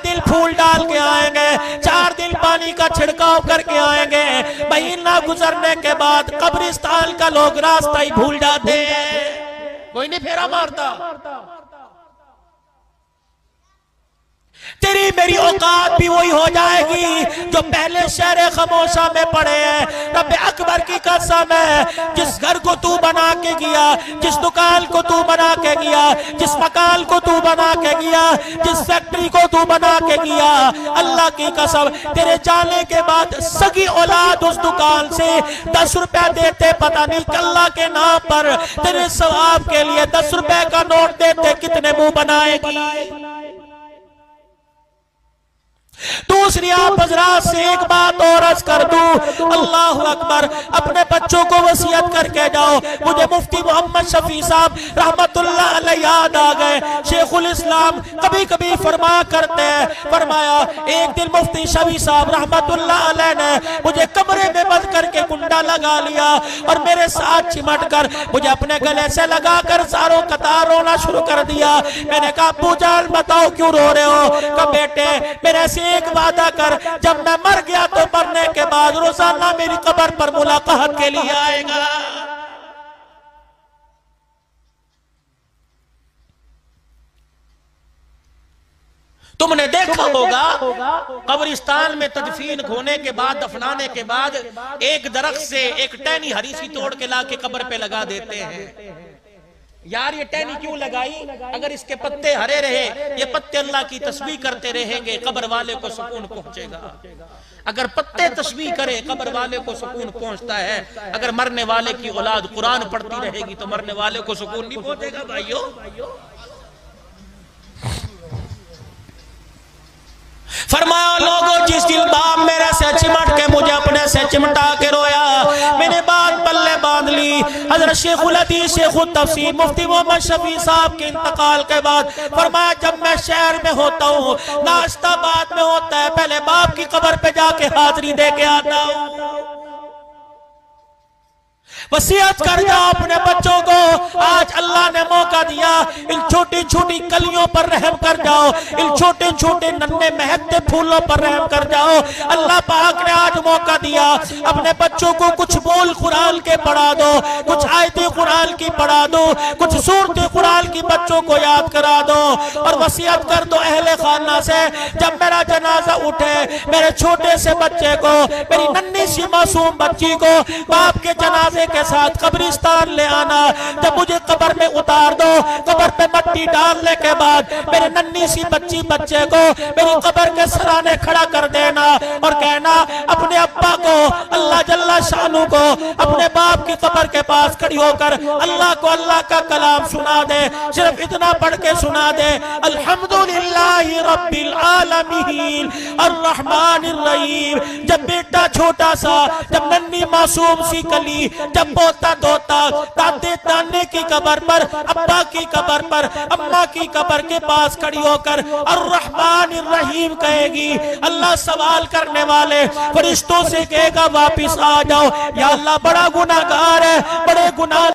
दिन फूल डाल के आएंगे, 4 दिन पानी का छिड़काव करके आएंगे। महीना गुजरने के बाद कब्रिस्तान का लोग रास्ता ही भूल जाते हैं, कोई नहीं फेरा मारता। तेरी मेरी औकात भी वही हो जाएगी जो पहले शहर खमोशा में पड़े हैं। रब अकबर की कसम है, जिस घर को तू बना के गया, जिस दुकान को तू बना के गया, जिस मकान को तू बना के गया, जिस फैक्ट्री को तू बना के गया, अल्लाह की कसम तेरे जाने के बाद सगी औलाद उस दुकान से 10 रुपया देते, पता नहीं अल्लाह के नाम पर तेरे सवाब के लिए 10 रुपए का नोट देते, कितने मुंह बनाएगी। दूसरी आप हजरात से एक बात और अर्ज कर दूं, अल्लाह अकबर, अपने बच्चों को वसीयत करके जाओ। मुझे मुफ्ती मोहम्मद शफी साहब रहमतुल्लाह अलैह याद आ गए। शेखुल इस्लाम कभी कभी फरमाया करते हैं, फरमाया एक दिन मुफ्ती शफी साहब रहमतुल्लाह अलैह ने मुझे कमरे में बंद करके कुंडा लगा लिया और मेरे साथ चिमट कर मुझे अपने गले से लगाकर सारों कतार रोना शुरू कर दिया। मैंने कहा अब्बू जान बताओ क्यों रो रहे हो? कहा बेटे मेरे से एक वादा कर, जब मैं मर गया तो मरने के बाद रोजाना मेरी कब्र पर मुलाकात के लिए आएगा। तुमने देखा होगा कब्रिस्तान में तदफीन होने के बाद, दफनाने के बाद एक दरख्त से एक टहनी हरी सी तोड़ के लाके कब्र पे लगा देते हैं। यार ये टहनी क्यों लगाई? अगर इसके पत्ते हरे रहे, ये पत्ते अल्लाह की तस्बीह करते रहेंगे, कब्र वाले को सुकून पहुंचेगा। अगर पत्ते तस्बीह करे कब्र वाले को सुकून पहुंचता है। अगर मरने वाले की औलाद कुरान पढ़ती रहेगी तो मरने वाले को सुकून नहीं पहुंचेगा। भाइयों फरमाया लोगों, जिस दिन बाप मेरे से चिमट के मुझे अपने से चिमटा के रोया, मैंने बात पल्ले बांध ली। हज़रत शेखुल हदीस शेखुल तफसीर मुफ्ती मोहम्मद शफी साहब के इंतकाल के बाद फरमाया जब मैं शहर में होता हूँ, नाश्ता बाद में होता है, पहले बाप की कब्र पे जाके हाजिरी दे के आता हूँ। वसीयत कर जाओ अपने बच्चों को, आज अल्लाह ने मौका दिया, इन छोटी छोटी कलियों पर रहम कर जाओ, इन छोटे छोटे नन्हे महकते फूलों पर रहम कर जाओ। अल्लाह पाक ने आज मौका दिया, अपने बच्चों को कुछ बोल कुरान के पढ़ा दो, कुछ आयतें कुरान की पढ़ा दो, कुछ सूरतें कुरान की बच्चों को याद करा दो। और वसीयत कर दो अहले खाना से, जब मेरा जनाजा उठे मेरे छोटे से बच्चे को, मेरी नन्ही सी मासूम बच्ची को बाप के जनाजे के साथ कब्रिस्तान ले आना। जब मुझे कब्र में उतार दो, कब्र पे मट्टी डालने के बाद मेरे नन्ही सी बच्ची बच्चे को मेरी कब्र के सराने खड़ा कर देना और कहना अपने अब्बा को, अल्लाह जल्ला शानू को, अपने बाप की कब्र के पास खड़ी होकर अल्लाह को अल्लाह का कलाम सुना दे। सिर्फ इतना पढ़ के सुना दे, अल्हम्दुलिल्लाहि रब्बिल आलमीन अर्रहमानिर रहीम। जब बेटा छोटा सा, जब नन्ही मासूम सी कली, जब पोता दोता दादे दाने की कब्र पर, अब्बा की कब्र पर, अम्मा की कब्र के पास खड़ी होकर अर्रहमानिर रहीम कहेगी, अल्लाह सवाल करने वाले फरिश्तों से कहेगा वापिस आ जाओ, या अल्लाह बड़ा गुनाहगार है, बड़े गुनाह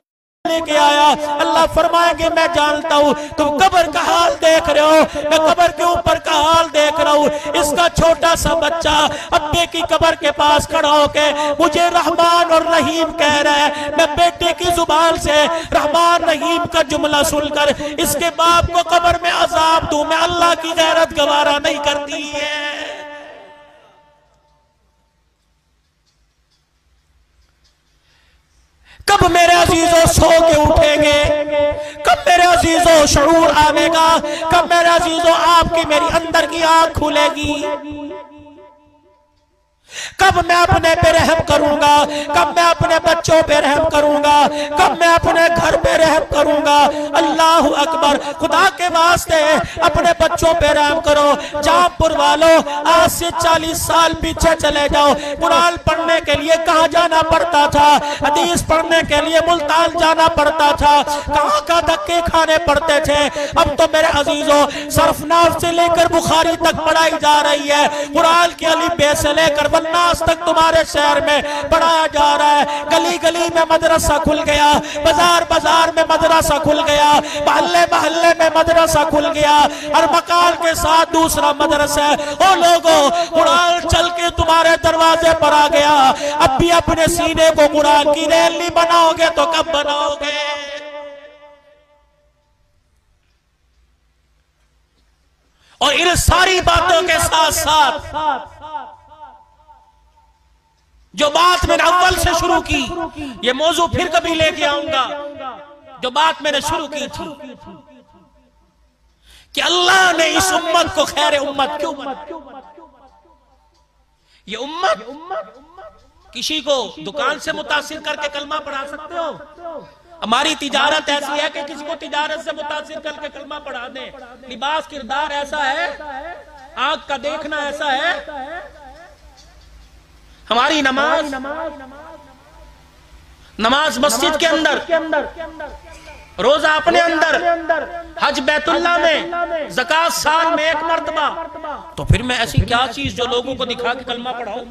लेके आया। अल्लाह फरमाएंगे मैं जानता हूँ तुम कब्र का हाल देख रहे हो, मैं कब्र के ऊपर का हाल देख रहा हूँ। इसका छोटा सा बच्चा अब्बे की कब्र के पास खड़ा होके मुझे रहमान और रहीम कह रहा है। मैं बेटे की जुबान से रहमान रहीम का जुमला सुनकर इसके बाप को कब्र में अजाब दूं, मैं अल्लाह की गैरत गवारा नहीं करती है। कब मेरे अजीजों सो के उठेंगे? कब मेरे अजीजों शऊर आवेगा? कब मेरे अजीजों आपकी मेरी अंदर की आंख खुलेगी? कब मैं अपने पे रहम करूंगा? कब मैं अपने बच्चों पे रहम करूंगा? कब मैं अपने घर पे रहम करूंगा? अल्लाह अकबर। खुदा के वास्ते अपने बच्चों पे रहम करो। जामपुर वालों, आज से 40 साल पीछे चले जाओ, कुरान पढ़ने के लिए कहाँ जाना पड़ता था? हदीस पढ़ने के लिए मुल्तान जाना पड़ता था, कहाँ का धक्के खाने पड़ते थे। अब तो मेरे अजीजों सरफनाफ से लेकर बुखारी तक पढ़ाई जा रही है, कुरान के अलिफ बे से लेकर वन्ना आज तक तुम्हारे शहर में पढ़ाया जा रहा है। गली गली में मदरसा खुल गया, बाजार बाजार में मदरसा खुल गया, मोहल्ले मोहल्ले में मदरसा खुल गया, हर मकान के साथ दूसरा मदरसा है। ओ लोगों, कुरान चल के तुम्हारे दरवाजे पर आ गया, अब भी अपने सीने को कुरान की रैली बनाओगे तो कब बनाओगे? और इन सारी बातों के साथ साथ जो बात मैंने अव्वल से शुरू की, ये मौजू फिर कभी लेके आऊंगा, जो बात मैंने शुरू की थी कि अल्लाह ने इस उम्मत को खैर उम्मत क्यों बनाया। ये उम्मत किसी को दुकान से मुतासिर करके कलमा पढ़ा सकते हो? हमारी तिजारत ऐसी है कि किसी को तिजारत से मुतासिर करके कलमा पढ़ा दें। लिबास किरदार ऐसा है, आंख का देखना ऐसा है। हमारी नमाज मस्जिद के अंदर, रोजा अपने अंदर, हज बैतुल्लाह में, ज़कात साल में 1 मरतबा। तो फिर मैं ऐसी क्या चीज जो लोगों को दिखा के कलमा पढ़ाऊं,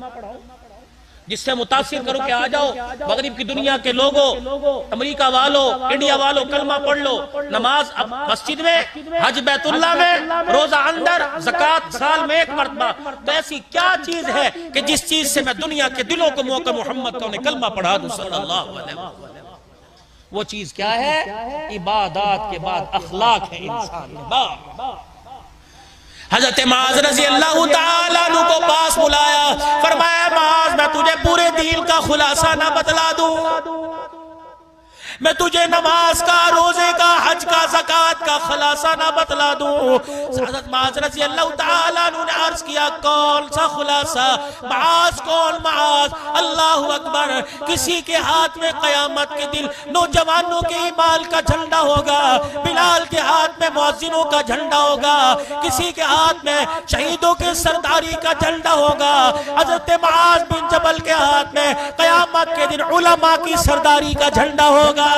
जिससे मुतासिर करो कि आ जाओ मगरिब की दुनिया के लोगों, अमेरिका वालों, इंडिया वालों, कलमा पढ़ लो। नमाज मस्जिद में, हज बैतुल्लाह में, रोजा अंदर, ज़कात साल में 1 मरतबा। तो ऐसी क्या चीज है कि जिस चीज से मैं दुनिया के दिलों को मौका मोहम्मद का उन्हें कलमा पढ़ा दूं सल्लल्लाहु अलैहि वसल्लम। वो चीज क्या है? इबादत के बाद अखलाक है इंसान में। हजरत माज रज़ी अल्लाह ताला अन्हु को पास बुलाया, फरमाया माज, मैं तुझे पूरे दीन का खुलासा ना बतला दूं? मैं तुझे नमाज का, रोजे का, हज का, ज़कात का खुलासा ना बतला दूं? हज़रत माज रज़ी अल्लाह ताला अन्हु ने अर्ज किया, कौन सा खुलासा? माज कौन? माज अल्लाहु अकबर। किसी के हाथ में क़यामत के दिन नौजवानों के ईमान का झंडा होगा, बिलाल के हाथ में मुअज्जिनों का झंडा होगा, किसी के हाथ में शहीदों के सरदारी का झंडा होगा। हज़रत माज बिन जबल के हाथ में क़यामत के दिन उलमा की सरदारी का झंडा होगा। ए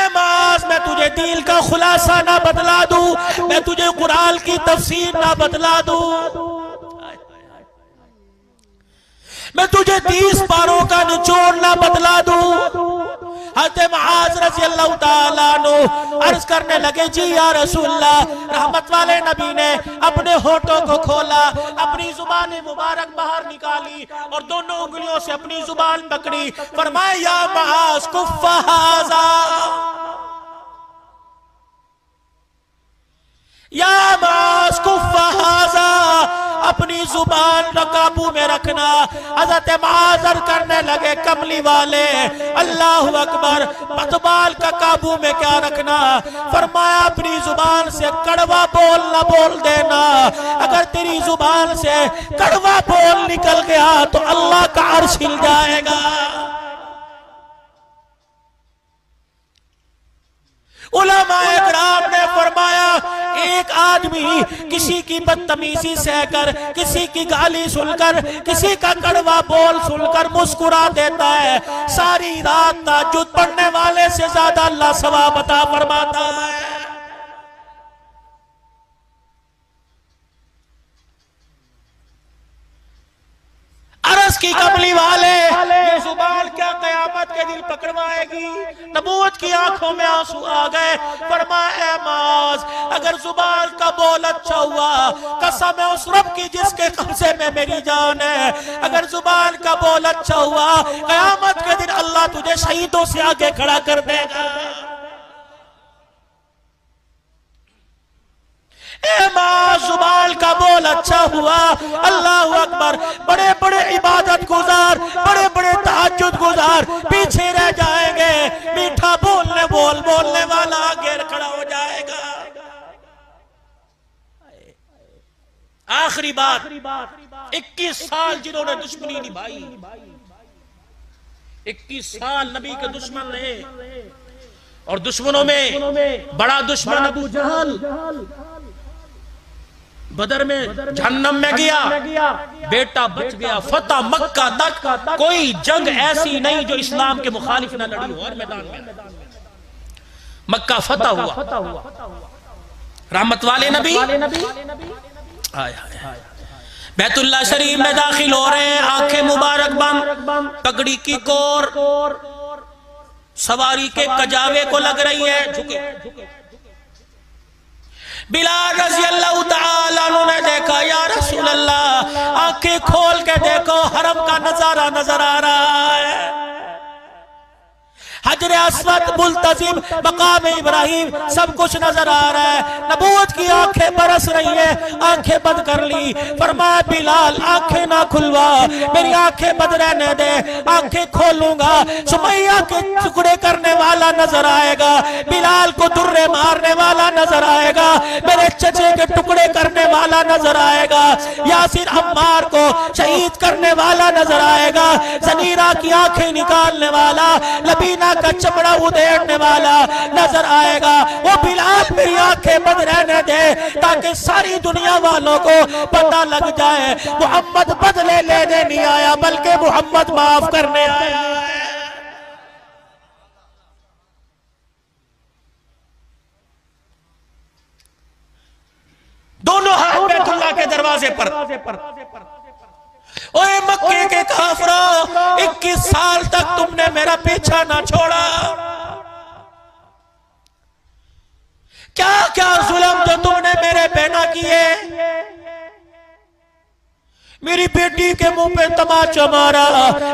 माज, मैं तुझे दीन का खुलासा ना बतला दूं? मैं तुझे कुरान की तफसीर ना बतला दूं? मैं तुझे 30 पारों का निचोड़ ना बतला दूं? हज़रत मुआज़ रज़ी अल्लाह ताला अन्हु अर्ज करने लगे, जी या रसूलल्लाह। रहमत वाले नबी ने अपने होठों को खोला, अपनी जुबान मुबारक बाहर निकाली और दोनों उंगलियों से अपनी जुबान पकड़ी। फरमाया, या मुआज़ कुफ़्फ़ हाज़ा, या मुआज़ कुफ़्फ़ हाज़ा, अपनी जुबान को काबू में रखना। हज़रत मुआज़ अर्ज़ करने लगे, कमली वाले, अल्लाहु अकबर, जुबान का काबू में क्या रखना? फरमाया, अपनी जुबान से कड़वा बोल न बोल देना। अगर तेरी जुबान से कड़वा बोल निकल गया तो अल्लाह का अर्श हिल जाएगा। उलमाए किराम ने फरमाया, एक आदमी किसी की बदतमीजी सहकर, किसी की गाली सुनकर, किसी का कड़वा बोल सुनकर मुस्कुरा देता है, सारी रात तहज्जुद पढ़ने वाले से ज्यादा अल्लाह सवाब अता फरमाता है। अरस की कमली वाले, ये जुबान क्या कयामत के दिन पकड़वाएगी? नबूवत की आंखों में आंसू आ गए। फरमाया, माज, अगर जुबान का बोल अच्छा हुआ, कसम है उस रब की जिसके कब्जे में मेरी जान है, अगर जुबान का बोल अच्छा हुआ, कयामत के दिन अल्लाह तुझे शहीदों से आगे खड़ा कर देगा। जुबान का बोल अच्छा हुआ, अल्लाह अकबर, बड़े बड़े इबादत गुजार, बड़े बड़े तहज्जुद गुजार पीछे रह जाएंगे। मीठा बोलने वाला आगे खड़ा हो जाएगा। आखिरी बात, 21 साल जिन्होंने दुश्मनी निभाई, 21 साल नबी के दुश्मन रहे, और दुश्मनों में बड़ा दुश्मन अबू जहल बदर में जहन्नम में गया, बेटा बच गया। फतह मक्का तक कोई जंग ऐसी नहीं जो इस्लाम के मुखालिफ न लड़ी हो। और मैदान में मक्का फतह हुआ, रहमत वाले नबी। बैतुल्लाह शरीफ में दाखिल हो रहे हैं, आंखें मुबारक बंद, पगड़ी की कोर सवारी के कजावे को लग रही है, झुके। बिलाल रज़ी अल्लाह तआला अन्हु ने देखा, या रसूल अल्लाह आंखें खोल के देखो, हरम का नजारा नजर आ रहा है, हजर अस्वद, मुल्तजिम, मकाम इब्राहिम, सब कुछ नजर आ रहा है। नबूवत की आंखें बरस रही है, आंखें बंद कर ली। फरमाया बिलाल आंखें ना खुलवा, मेरी आंखें बंद रहने दे, आंखें खोलूंगा सुमैया के टुकड़े करने वाला नजर आएगा, बिलाल को दुर्रे मारने वाला नजर आएगा, मेरे चचे के टुकड़े करने वाला नजर आएगा, यासिर अम्मार को शहीद करने वाला नजर आएगा, ज़नीरा की आंखें निकालने वाला, लबीना का चमड़ा उधेड़ने वाला नजर आएगा। वो बिलाल मेरी आंखें बंद रहने दे ताकि सारी दुनिया वालों को पता लग जाए मोहम्मद बदले लेने नहीं आया बल्कि मोहम्मद माफ करने आया है। दोनों हाथ बैतुल्लाह के दरवाजे पर। ओए मक्के के काफिरों, 21 साल तक तुमने मेरा पीछा ना छोड़ा, क्या क्या जुल्म जो तुमने मेरे पे ना किए, मेरी बेटी के मुंह पे तमाचा मारा,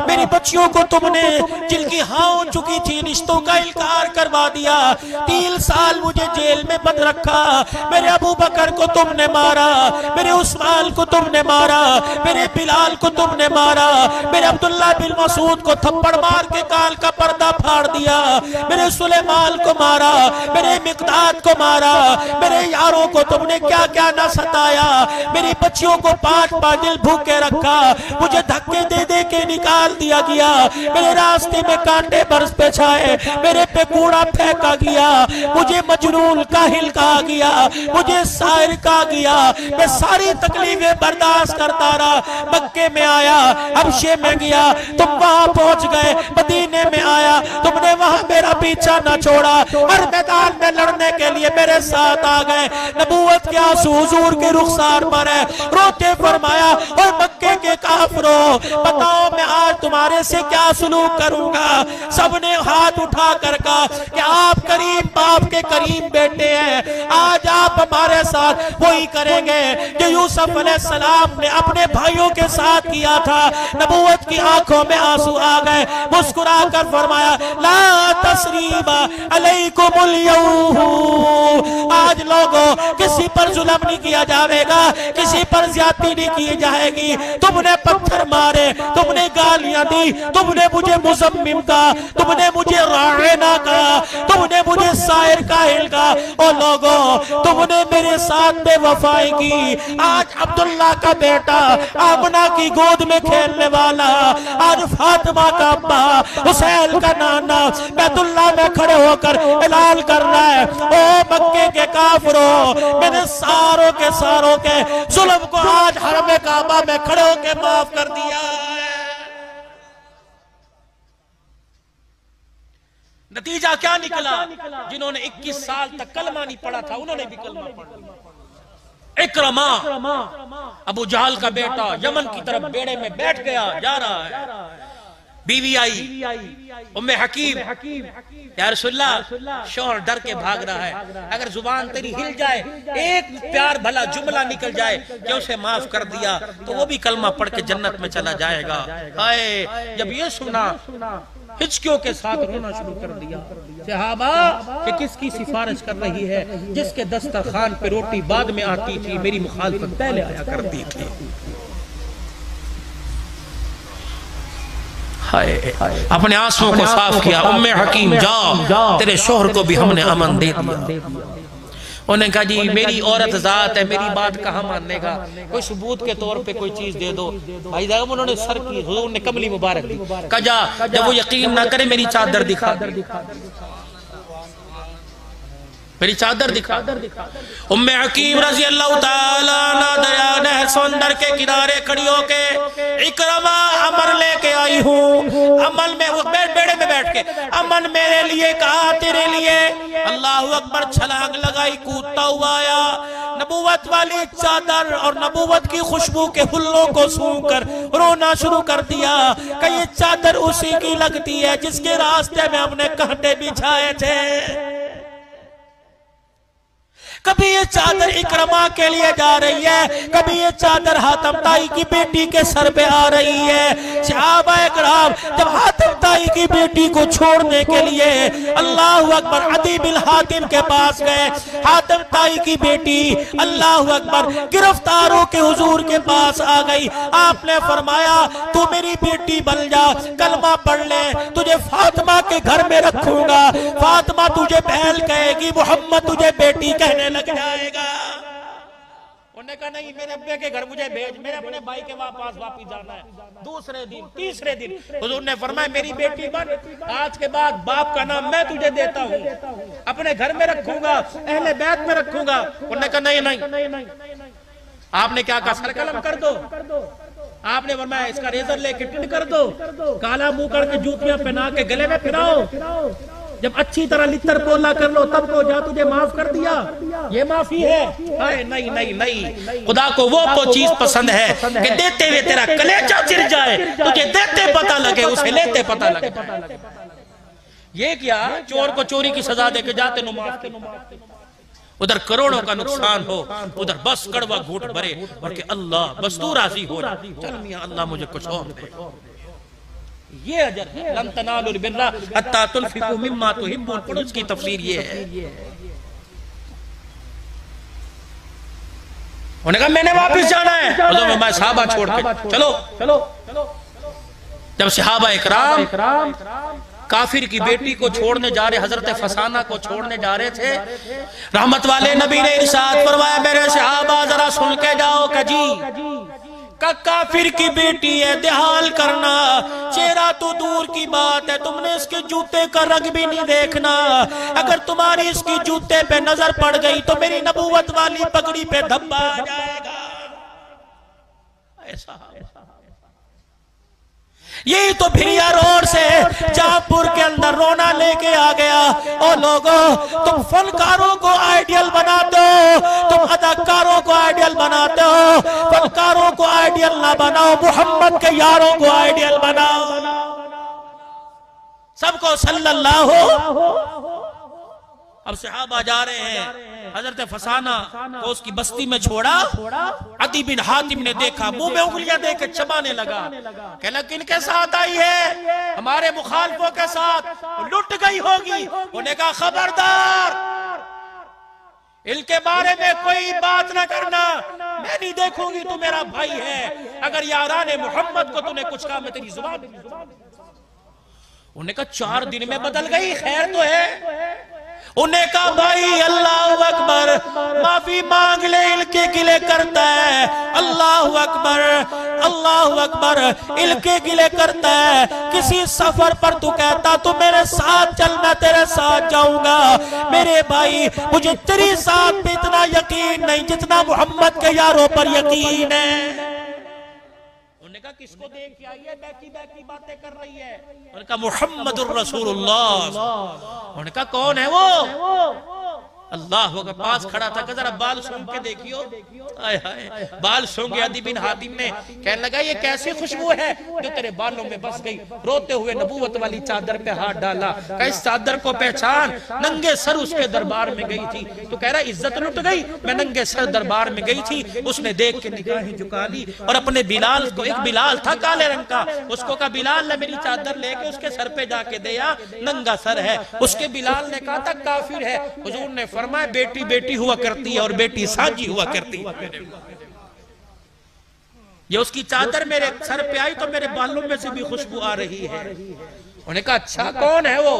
मेरी बच्चियों को तुमने जिनकी हाँ हो चुकी थी रिश्तों का इनकार करवा दिया, 3 साल मुझे जेल में बंद रखा, मेरे अबू बकर को तुमने मारा, मेरे उस्मान को तुमने मारा, मेरे बिलाल को तुमने मारा, मेरे अब्दुल्ला बिन मसूद को थप्पड़ मार के काल का पर्दा फाड़ दिया, मेरे सुलेमान को मारा, मेरे मिकदाद को मारा, मेरे यारों को तुमने क्या क्या न सताया, मेरी बच्चियों को 5 दिन भूखे रखा, मुझे धक्के दे दे के निकाल दिया गया, मेरे रास्ते में कांटे बरस पे छाए, मेरे पे कूड़ा फेंका गया, मुझे मजनून काहिल कहा गया, मुझे शायर कहा गया, मैं सारी तकलीफें बर्दाश्त करता रहा। मक्के में आया, हबशे में गया, तुम वहां पहुंच गए, मदीने में आया, तुमने वहां मेरा पीछा न छोड़ा, हर मैदान में लड़ने के लिए मेरे साथ आ गए। नबूवत के आंसू हुजूर के रुखसार पर है, रोते फरमाया और मक्के के काफिरों, बताओ मैं आज तुम्हारे से क्या सुलूक करूंगा। सबने हाथ उठा कर कहा कि आप करीम बाप के करीम बेटे हैं, आज आप हमारे साथ वही करेंगे जो यूसुफ अलैहिस्सलाम ने अपने भाइयों के साथ किया था। नबूवत की आंखों में आंसू आ गए, मुस्कुरा कर फरमाया ला तसरीबा अलैकुमुल यौम, आज लोगों किसी पर जुल्म नहीं किया जाएगा, किसी पर ज्यादती नहीं की जाएगी। तुमने पत्थर मारे, तुमने गालियां दी, तुमने मुझे मुज़म्मिम कहा, तुमने मुझे राणा कहा, तुमने मुझे शायर काहिल कहा, और लोगों तुमने मेरे साथ बेवफाई की। आज अब्दुल्ला का बेटा आमना की गोद में खेलने वाला, आज फातिमा का अब्बा, हुसैन का नाना बैतुल्लाह में खड़े होकर ऐलान कर रहा है ओ मक्के के काफिरों, मैंने सारों के जुल्म को आज हरम काबा में खड़े होकर माफ कर दिया है। नतीजा क्या निकला? जिन्होंने 21 साल तक कलमा नहीं पढ़ा था उन्होंने भी कलमा पढ़ लिया। इकरमा अबू जहल का बेटा यमन की तरफ बेड़े में बैठ गया, जा रहा है, बीवी आई उम्मे हकीम, या रसूलल्लाह शौहर डर के भाग रहा है, अगर जुबान तेरी हिल जाए, एक प्यार भला जुमला निकल जाए कि उसे माफ कर दिया तो वो भी कलमा पढ़ के जन्नत में चला जाएगा। हाय, जब ये सुना हिचकियों के साथ रोना शुरू कर दिया। सहाबा कि किसकी सिफारिश कर रही है, जिसके दस्तरखान पे रोटी बाद में आती थी, मेरी मुखालफत पहले आया करती थी। अपने आंसुओं को साफ किया, उम्मे हकीम जाओ, तेरे शोहर को भी हमने अमन दे दिया। उन्होंने कहा जी मेरी औरत जात है, मेरी बात कहाँ मानने का, कोई सबूत के तौर पे कोई चीज दे दो। भाई साहब उन्होंने सर की, हुजूर ने कमली मुबारक दी, कहा जा, जब वो यकीन ना करे मेरी चादर दिखा, मेरी चादर दिखा। उम्मे हकीम रज़ी अल्लाह ताला अन्हा दरिया समुंदर के किनारे खड़ी होके इकरमा अमर लेके आई हूँ, अमल में वो बेड़े में बैठ के अमन मेरे लिए कहा तेरे लिए। अल्लाह अकबर, छलांग लगाई, कूदता हुआ आया, नबूवत वाली चादर और नबूवत की खुशबू के हुल्लों को सूंघकर रोना शुरू कर दिया कि ये चादर उसी की लगती है जिसके रास्ते में हमने कांटे बिछाए थे। कभी ये चादर इकरमा के लिए जा रही है, कभी ये चादर हातिम ताई की बेटी के सर पे आ रही है। सहाबाए किराम जब हातिम ताई की बेटी को छोड़ने के लिए अल्लाहु अकबर अदी बिन हातिम के पास गए, हातिम ताई की बेटी अल्लाहु अकबर गिरफ्तारों के हुजूर के पास आ गई। आपने फरमाया तू मेरी बेटी बन जा, कलमा पढ़ ले, तुझे फातिमा के घर में रखूंगा। फातिमा तुझे बहन कहेगी, मोहम्मद तुझे बेटी कहने लग जाएगा। उन्होंने कहा नहीं, मेरे अब्बे के घर मुझे भेज, मेरे अपने भाई के पास वापस जाना है। दूसरे दिन तीसरे दिन हुजूर ने फरमाया मेरी बेटी बन, आज के बाद बाप का नाम मैं तुझे देता हूँ, अपने घर में रखूंगा, अहले बैत में रखूंगा। उन्होंने कहा नहीं नहीं। आपने क्या कहा, सर कलम कर दो। आपने फरमाया इसका रेजर लेके टिंड कर दो, काला मुंह करके जूतियां पहना के गले में फिराओ, जब अच्छी तरह लित्तर पोला कर लो तब को जा, तुझे माफ कर दिया, ये माफी है। नहीं नहीं नहीं, खुदा को वो तो चीज पसंद है कि देते हुए तेरा कलेजा चिर जाए, तुझे देते पता लगे उसे लेते पता लगे। ये क्या, चोर को चोरी की सजा दे के जाते नो माफ, उधर करोड़ों का नुकसान हो, उधर बस कड़वा घूट भरे और कि अल्लाह बस तू राजी हो, चल मियां अल्लाह मुझे कुछ और दे। ये अजर है, लन तनालुल बिर्रा हत्ता तुनफिकू मिम्मा तुहिब्बून, कुरान की तफसीर ये है। उन्होंने कहा मैंने वापस जाना है, तो मैं सहाबा छोड़ के चलो। जब सहाबा इकराम काफिर की बेटी को छोड़ने जा रहे, हजरत फसाना को छोड़ने जा रहे थे, रहमत वाले नबी ने इरशाद फरमाया मेरे सहाबा जरा सुन के जाओ कजी, काफिर की बेटी है, देहाल करना, चेहरा तो दूर की बात है, तुमने इसके जूते का रंग भी नहीं देखना, अगर तुम्हारी इसकी जूते पे नजर पड़ गई तो मेरी नबूवत वाली पगड़ी पे धब्बा आ जाएगा। ऐसा यही तो भिरिया रोड से जहांपुर के अंदर रोना लेके आ गया। ओ लोगों, तुम फनकारों को आइडियल बनाते हो, तुम अदाकारों को आइडियल बनाते हो, फनकारों को आइडियल ना बनाओ, मोहम्मद के यारों को आइडियल बनाओ। सबको सल्लल्लाहु। अब सहाबा जा रहे हैं, हजरत फसाना को उसकी बस्ती में छोड़ा, अदी बिन हातिम ने देखा, मुंह में उंगलियां देकर चबाने लगा, कहला किनके साथ आई है, हमारे मुखालफों के साथ, लुट गई होगी। उन्हें कहा खबरदार, इनके बारे में कोई बात ना करना, मैं नहीं देखूंगी, तू मेरा भाई है, अगर याराने मोहम्मद को तूने कुछ कहा मैं तेरी जुबान। उन्हें कहा 4 दिन में बदल गई, खैर तो है। उन्हें कहा भाई अल्लाह अकबर, माफी मांग ले, इनके गिले करता है, अल्लाह अकबर अल्लाह अकबर, इनके गिले करता है। किसी सफर पर तू कहता तू मेरे साथ चल, मैं तेरे साथ जाऊंगा। मेरे भाई मुझे तेरी साथ पे इतना यकीन नहीं जितना मोहम्मद के यारों पर यकीन है। उन्होंने कहा किसको देख के आई है, बैकी बैकी बातें कर रही है। उन्होंने कहा मुहम्मदुर रसूलुल्लाह। उन्होंने कहा कौन है वो? अल्लाह के पास खड़ा था, जरा बाल सूंघ के देखियो। आय हाय, बाल सूंघे अदी बिन हातिम ने, कहने लगा ये कैसी खुशबू है जो तेरे बालों में बस गई। रोते हुए नबूवत वाली चादर पे हाथ डाला, कहा इस चादर को पहचान, नंगे सर उसके दरबार में गई थी। तो कह रहा इज्जत लुट गई, मैं नंगे सर दरबार में गई थी, उसने देख के निगाहें झुका ली और अपने बिलाल को, एक बिलाल था काले रंग का, उसको कहा बिलाल ने मेरी चादर लेके उसके सर पे जाके दिया, नंगा सर है। उसके बिलाल ने कहा था काफिर है। हुजूर ने फरमाया बेटी बेटी हुआ करती है और बेटी साजी हुआ करती है। ये उसकी चादर मेरे सर पे आई तो मेरे बालों में से भी खुशबू आ रही है। उन्होंने कहा अच्छा कौन है वो?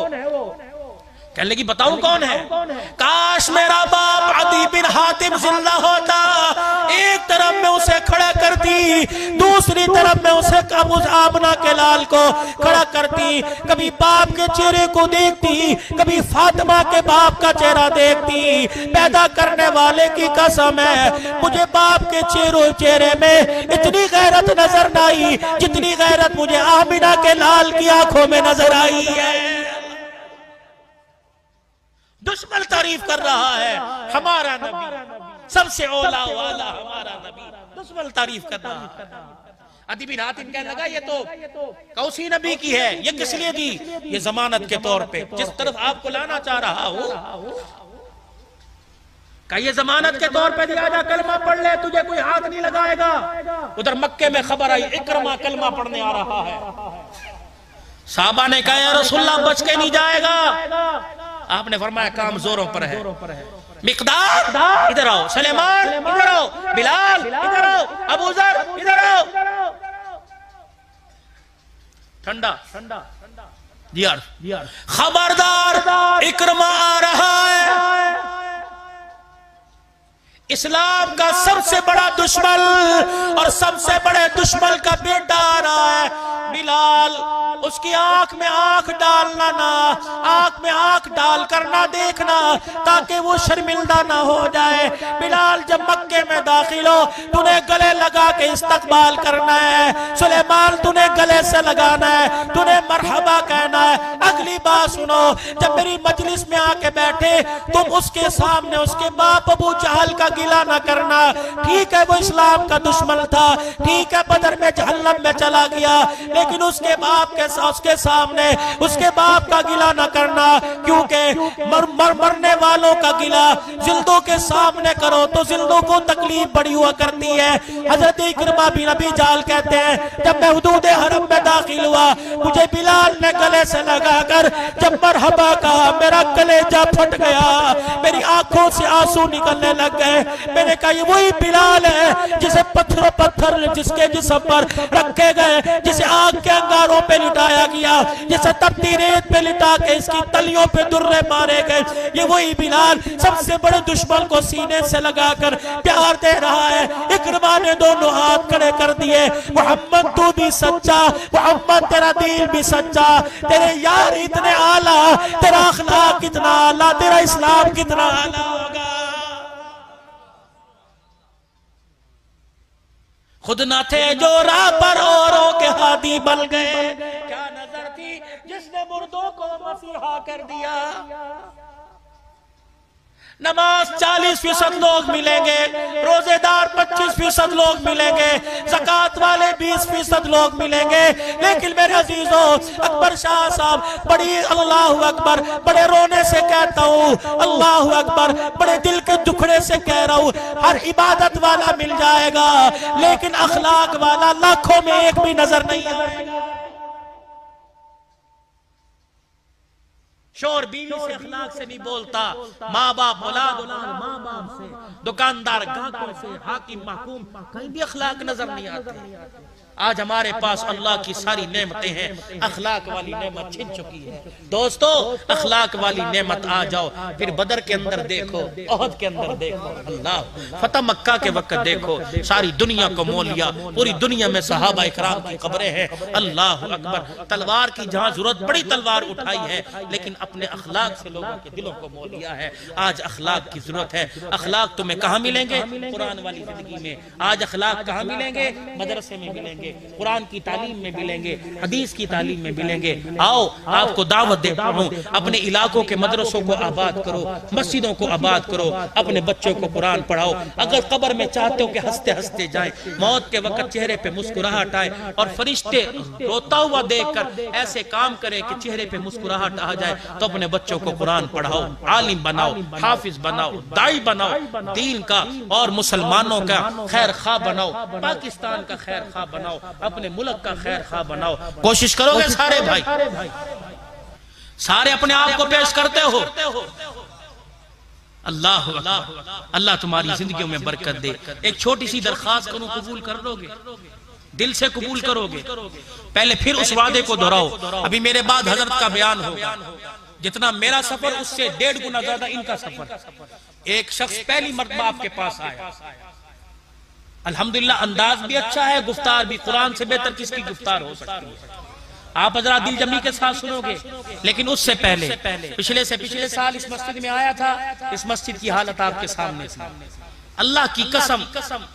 कहने लगी बताऊं कौन है? काश मेरा बाप अदी बिन हातिम जिंदा होता, एक तरफ में उसे खड़ा करती, दूसरी तरफ में उसे अबू आमना के लाल को खड़ा करती, कभी बाप के चेहरे को देखती, कभी फातिमा के बाप का चेहरा देखती। पैदा करने वाले की कसम है मुझे बाप के चेहरे में इतनी गैरत नजर न आई जितनी गैरत मुझे आमिना के लाल की आंखों में नजर आई है। दुश्मन तारीफ कर रहा है, हमारा नबी सबसे औला वाला हमारा नबी, दुश्मन तारीफ कर रहा है। अदी बिन हातिम कहने लगा ये तो कौसी नबी की है, ये किस लिए दी? ये जमानत के तौर पे, जिस तरफ आपको लाना चाह रहा हो का ये जमानत के तौर पे दिया जा, कलमा पढ़ ले, तुझे कोई हाथ नहीं लगाएगा। उधर मक्के में खबर आई इकरमा कलमा पढ़ने आ रहा है। साहबा ने कहा रसूलुल्लाह बच के नहीं जाएगा। आपने फरमाया काम जोरों पर है। मिकदार इधर आओ, सलेमान इधर आओ, बिलाल इधर आओ, अबू जर इधर आओ। ठंडा यार, खबरदार इकरमा आ रहा है। इस्लाम का सबसे बड़ा दुश्मन और सबसे बड़े दुश्मन का बेटा आ रहा है। बिलाल, उसकी आंख में आंख डालना ना, आंख में आंख डाल कर ना देखना, ताकि वो शर्मिंदा ना हो जाए। बिलाल, जब मक्के में दाखिल हो तूने गले लगा के इस्तकबाल करना है। सुलेमान, तूने गले से लगाना है, तूने मरहबा कहना है। अगली बात सुनो, जब मेरी मजलिस में आके बैठे तुम उसके सामने उसके बाप अबू जहल का गिला ना करना। ठीक है, वो इस्लाम का दुश्मन था, ठीक है, बदर में जहन्नम में चला गया, लेकिन उसके बाप के उसके सामने उसके बाप का गिला न करना, क्योंकि मरने वालों का गिला जिल्दों के सामने करो तो जिल्दों को तकलीफ बड़ी हुआ करती है। हजरत इकरमा बिन अबी जाल कहते हैं, जब मैं हुदूद हरम में दाखिल हुआ, मुझे बिलाल ने गले से लगाकर जब मरहबा कहा, मेरा कलेजा फट गया, मेरी आंखों से आंसू निकलने लग गए। मैंने कहा ये वही बिलाल है जिसे पत्थर जिसके जिस्म पर रखे गए, जिसे आग के अंगारों पे लिटाया गया, जिसे तपती रेत पे लिटा के इसकी तलियों पे दुर्रे मारे गए। ये वही बिलाल सबसे बड़े दुश्मन को सीने से लगाकर प्यार दे रहा है। इकरमा ने दोनों हाथ खड़े कर दिए, मोहम्मद तू भी सच्चा, मोहम्मद तेरा दिल भी सच्चा, तेरे यार इतने आला, तेरा अखलाक कितना आला, तेरा इस्लाम कितना आला होगा। खुद न थे जो राह पर औरों के हादी बन गए। क्या नजर थी जिसने मुर्दों को मसीहा कर दिया। नमाज 40% लोग मिलेंगे, रोजेदार 25% लोग मिलेंगे, ज़कात वाले 20% लोग मिलेंगे, लेकिन मेरे अजीजों, अकबर शाह साहब बड़ी अल्लाहु अकबर बड़े रोने से कहता हूँ, अल्लाहु अकबर बड़े दिल के दुखड़े से कह रहा हूँ, हर इबादत वाला मिल जाएगा, लेकिन अखलाक वाला लाखों में एक भी नजर नहीं आएगा। शोर बीवी से अखलाक से नहीं बोलता, माँ बाप औलाद माँ बाप से, दुकानदार ग्राहकों से, हाकिम महकूम, कहीं भी अखलाक नजर नहीं आते। आज हमारे पास अल्लाह की सारी नेमतें हैं, अखलाक वाली नेमत छिन चुकी है। दोस्तों, अखलाक वाली नेमत आ जाओ, फिर बदर के अंदर देखो, ओहद के अंदर देखो, अल्लाह फतह मक्का के वक्त देखो, सारी दुनिया को मोल लिया, पूरी दुनिया में सहाबा इकराम की कब्रें हैं। अल्लाह अकबर, तलवार की जहां जरूरत बड़ी तलवार उठाई है, लेकिन अपने अखलाक से लोगों के दिलों को मोल लिया है। आज अखलाक की जरूरत है। अखलाक तुम्हें कहाँ मिलेंगे? कुरान वाली जिंदगी में। आज अखलाक कहाँ मिलेंगे? मदरसे में मिलेंगे, कुरान की तालीम में मिलेंगे, हदीस की तालीम में मिलेंगे। आओ, आपको दावत देता हूँ, अपने इलाकों के मदरसों को आबाद करो, मस्जिदों को आबाद करो, अपने बच्चों को कुरान पढ़ाओ। अगर कब्र में चाहते हो कि हंसते हंसते जाए, मौत के वक्त चेहरे पे मुस्कुराहट आए और फरिश्ते रोता हुआ देखकर ऐसे काम करे कि चेहरे पे मुस्कुराहट आ जाए, तो अपने बच्चों को कुरान पढ़ाओ, आलिम बनाओ, हाफिज बनाओ, दाई बनाओ, दीन का और मुसलमानों का खैर खा बनाओ, पाकिस्तान का खैर खा बनाओ, अपने मुल्क का खैर खा बनाओ। कोशिश करोगे सारे भाई? सारे अपने आप को पेश करते हो। अल्लाह अल्लाह तुम्हारी जिंदगियों में बरकत दे। एक छोटी सी दरखास्त करूं, कबूल कर लोगे? दिल से कबूल करोगे? पहले फिर उस वादे को दोहराओ। अभी मेरे बाद हजरत का बयान होगा। जितना मेरा सफर उससे 1.5 गुना ज्यादा इनका सफर। एक शख्स पहली मर्तबा आपके पास आया, अल्हम्दुलिल्लाह अंदाज भी अच्छा है, गुफ्तार भी कुरान से बेहतर किसकी गुफ्तार हो सकती है। आप हजरा दिल जमी के साथ सुनोगे। लेकिन उससे पहले पिछले साल इस मस्जिद में आया था। इस मस्जिद की हालत आपके सामने थी। अल्लाह की कसम,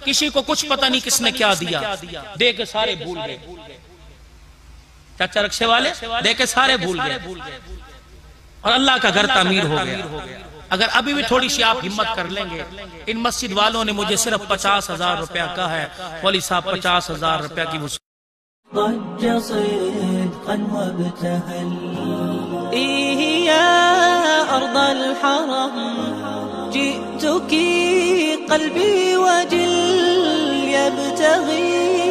किसी को कुछ पता नहीं किसने क्या दिया, दे के सारे भूल गए। चाचा रक्शे वाले दे के सारे भूल गए और अल्लाह का घर तामीर हो गया। अगर अभी भी थोड़ी सी आप हिम्मत कर लेंगे, इन मस्जिद वालों ने मुझे सिर्फ 50,000 रुपया कहा है, वली साहब 50,000 रुपया की जितुकी क़ल्बी वजिल यब्तग़ी